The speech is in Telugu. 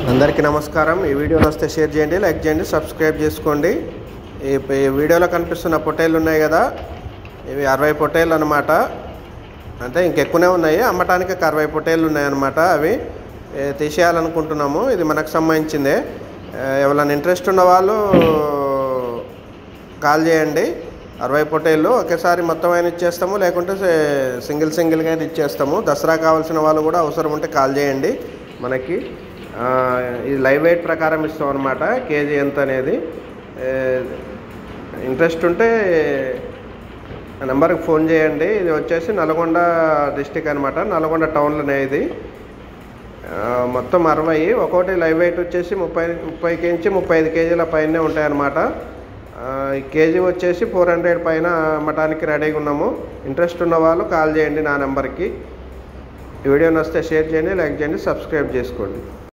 అందరికీ నమస్కారం। ఈ వీడియో నచ్చితే షేర్ చేయండి, లైక్ చేయండి, సబ్స్క్రైబ్ చేసుకోండి। ఈ వీడియోలో కనిపిస్తున్న పొట్టేళ్ళు ఉన్నాయి కదా, ఇవి 60 పొట్టేళ్ళు అన్నమాట। అంటే ఇంకెక్కువనే ఉన్నాయి, అమ్మటానికి 60 పొట్టేళ్ళు ఉన్నాయన్నమాట। అవి తీసేయాలనుకుంటున్నాము। ఇది మనకు సంబంధించిందే। ఎవరైనా ఇంట్రెస్ట్ ఉన్న వాళ్ళు కాల్ చేయండి। 60 పొట్టేళ్ళు ఒకేసారి మొత్తం అయినా ఇచ్చేస్తాము, లేకుంటే సింగిల్గా ఇచ్చేస్తాము। దసరా కావాల్సిన వాళ్ళు కూడా అవసరం ఉంటే కాల్ చేయండి। మనకి ఇది లైవ్ వెయిట్ ప్రకారం ఇస్తాం అన్నమాట, కేజీ ఎంత అనేది। ఇంట్రెస్ట్ ఉంటే నెంబర్కి ఫోన్ చేయండి। ఇది వచ్చేసి నల్గొండ డిస్టిక్ అనమాట, నల్గొండ టౌన్లోనే ఇది। మొత్తం 60, ఒక్కొక్కటి లైవ్ వెయిట్ వచ్చేసి 30 నుంచి 35 కేజీల పైనే ఉంటాయన్నమాట। ఈ కేజీ వచ్చేసి 400 పైన అమ్మటానికి రెడీగా ఉన్నాము। ఇంట్రెస్ట్ ఉన్న వాళ్ళు కాల్ చేయండి నా నెంబర్కి। ఈ వీడియో నచ్చితే షేర్ చేయండి, లైక్ చేయండి, సబ్స్క్రైబ్ చేసుకోండి।